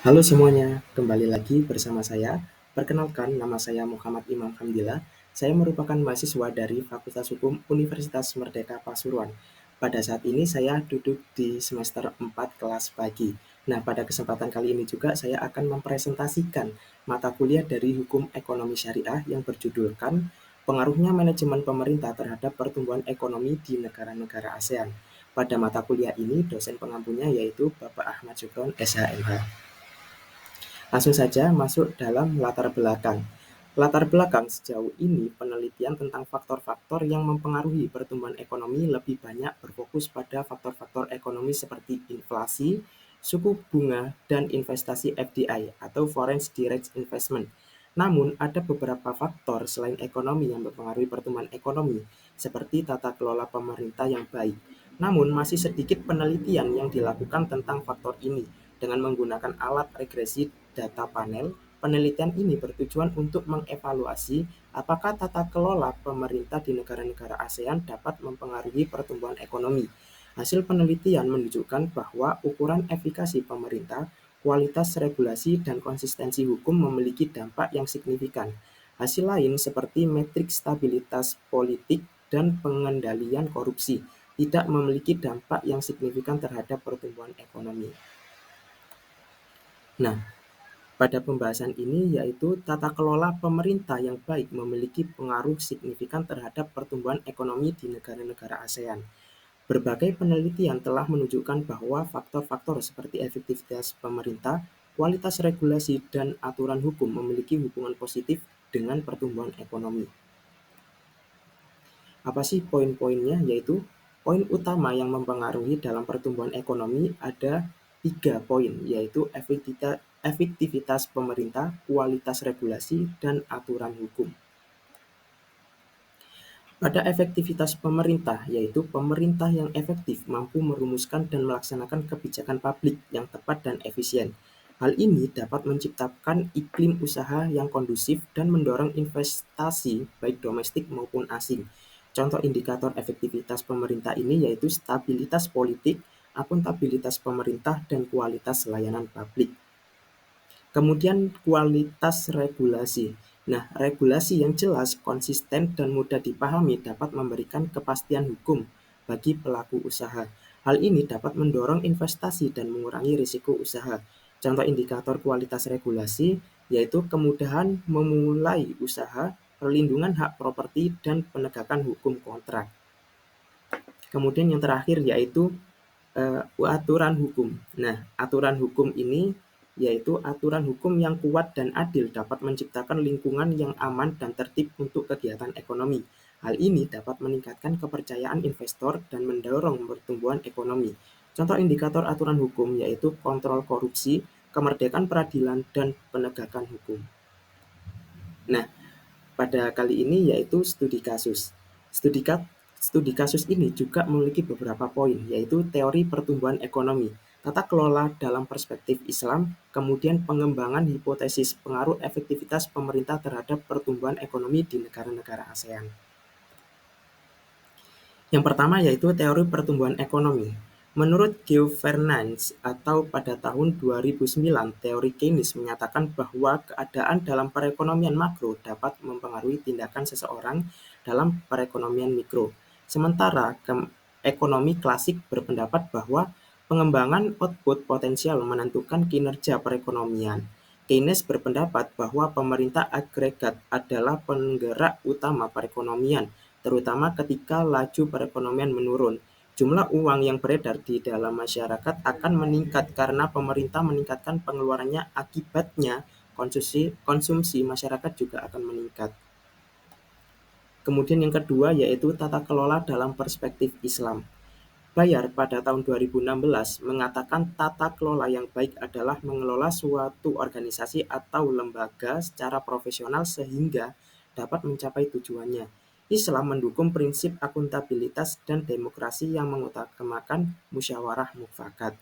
Halo semuanya, kembali lagi bersama saya. Perkenalkan, nama saya Muhammad Imam Hamdillah. Saya merupakan mahasiswa dari Fakultas Hukum Universitas Merdeka Pasuruan. Pada saat ini saya duduk di semester 4 kelas pagi. Nah, pada kesempatan kali ini juga saya akan mempresentasikan mata kuliah dari Hukum Ekonomi Syariah yang berjudulkan Pengaruhnya Manajemen Pemerintah Terhadap Pertumbuhan Ekonomi di Negara-Negara ASEAN. Pada mata kuliah ini, dosen pengampunya yaitu Bapak Ahmad Syukron, SHMH. Langsung saja masuk dalam latar belakang. Latar belakang sejauh ini penelitian tentang faktor-faktor yang mempengaruhi pertumbuhan ekonomi lebih banyak berfokus pada faktor-faktor ekonomi seperti inflasi, suku bunga, dan investasi FDI atau Foreign Direct Investment. Namun, ada beberapa faktor selain ekonomi yang mempengaruhi pertumbuhan ekonomi, seperti tata kelola pemerintah yang baik. Namun, masih sedikit penelitian yang dilakukan tentang faktor ini dengan menggunakan alat regresi data panel. Penelitian ini bertujuan untuk mengevaluasi apakah tata kelola pemerintah di negara-negara ASEAN dapat mempengaruhi pertumbuhan ekonomi. Hasil penelitian menunjukkan bahwa ukuran efikasi pemerintah, kualitas regulasi, dan konsistensi hukum memiliki dampak yang signifikan. Hasil lain seperti metrik stabilitas politik dan pengendalian korupsi tidak memiliki dampak yang signifikan terhadap pertumbuhan ekonomi. Nah, pada pembahasan ini yaitu tata kelola pemerintah yang baik memiliki pengaruh signifikan terhadap pertumbuhan ekonomi di negara-negara ASEAN. Berbagai penelitian telah menunjukkan bahwa faktor-faktor seperti efektivitas pemerintah, kualitas regulasi, dan aturan hukum memiliki hubungan positif dengan pertumbuhan ekonomi. Apa sih poin-poinnya? Yaitu poin utama yang mempengaruhi dalam pertumbuhan ekonomi ada 3 poin, yaitu efektivitas pemerintah, kualitas regulasi, dan aturan hukum. Pada efektivitas pemerintah, yaitu pemerintah yang efektif mampu merumuskan dan melaksanakan kebijakan publik yang tepat dan efisien. Hal ini dapat menciptakan iklim usaha yang kondusif dan mendorong investasi baik domestik maupun asing. Contoh indikator efektivitas pemerintah ini yaitu stabilitas politik, akuntabilitas pemerintah, dan kualitas layanan publik. Kemudian kualitas regulasi. Nah, regulasi yang jelas, konsisten, dan mudah dipahami dapat memberikan kepastian hukum bagi pelaku usaha. Hal ini dapat mendorong investasi dan mengurangi risiko usaha. Contoh indikator kualitas regulasi yaitu kemudahan memulai usaha, perlindungan hak properti, dan penegakan hukum kontrak. Kemudian yang terakhir yaitu aturan hukum. Nah, aturan hukum ini yaitu aturan hukum yang kuat dan adil dapat menciptakan lingkungan yang aman dan tertib untuk kegiatan ekonomi. Hal ini dapat meningkatkan kepercayaan investor dan mendorong pertumbuhan ekonomi. Contoh indikator aturan hukum yaitu kontrol korupsi, kemerdekaan peradilan, dan penegakan hukum. Nah, pada kali ini yaitu studi kasus. Studi, studi kasus ini juga memiliki beberapa poin, yaitu teori pertumbuhan ekonomi, tata kelola dalam perspektif Islam, kemudian pengembangan hipotesis pengaruh efektivitas pemerintah terhadap pertumbuhan ekonomi di negara-negara ASEAN. Yang pertama yaitu teori pertumbuhan ekonomi. Menurut Geo Fernandes atau pada tahun 2009, teori Keynes menyatakan bahwa keadaan dalam perekonomian makro dapat mempengaruhi tindakan seseorang dalam perekonomian mikro. Sementara ekonomi klasik berpendapat bahwa pengembangan output potensial menentukan kinerja perekonomian. Keynes berpendapat bahwa pemerintah agregat adalah penggerak utama perekonomian, terutama ketika laju perekonomian menurun. Jumlah uang yang beredar di dalam masyarakat akan meningkat karena pemerintah meningkatkan pengeluarannya, akibatnya konsumsi masyarakat juga akan meningkat. Kemudian yang kedua yaitu tata kelola dalam perspektif Islam. Bayar pada tahun 2016 mengatakan tata kelola yang baik adalah mengelola suatu organisasi atau lembaga secara profesional sehingga dapat mencapai tujuannya. Islam mendukung prinsip akuntabilitas dan demokrasi yang mengutamakan musyawarah mufakat.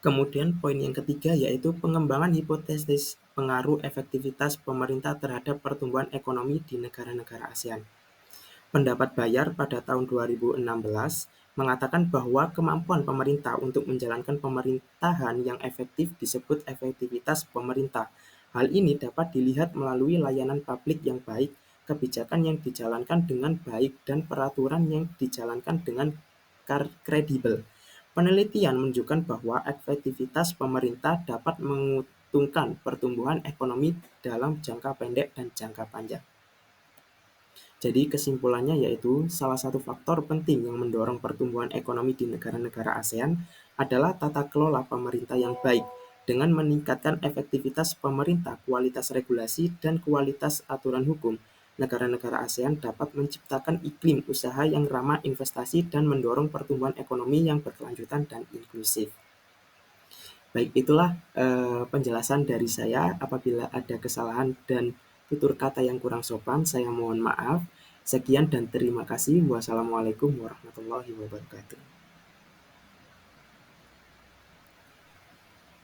Kemudian poin yang ketiga yaitu pengembangan hipotesis pengaruh efektivitas pemerintah terhadap pertumbuhan ekonomi di negara-negara ASEAN. Pendapat Bayar pada tahun 2016 mengatakan bahwa kemampuan pemerintah untuk menjalankan pemerintahan yang efektif disebut efektivitas pemerintah. Hal ini dapat dilihat melalui layanan publik yang baik, kebijakan yang dijalankan dengan baik, dan peraturan yang dijalankan dengan kredibel. Penelitian menunjukkan bahwa efektivitas pemerintah dapat menguntungkan pertumbuhan ekonomi dalam jangka pendek dan jangka panjang. Jadi kesimpulannya yaitu salah satu faktor penting yang mendorong pertumbuhan ekonomi di negara-negara ASEAN adalah tata kelola pemerintah yang baik. Dengan meningkatkan efektivitas pemerintah, kualitas regulasi, dan kualitas aturan hukum, negara-negara ASEAN dapat menciptakan iklim usaha yang ramah investasi dan mendorong pertumbuhan ekonomi yang berkelanjutan dan inklusif. Baik, itulah penjelasan dari saya. Apabila ada kesalahan dan tutur kata yang kurang sopan, saya mohon maaf. Sekian dan terima kasih. Wassalamualaikum warahmatullahi wabarakatuh.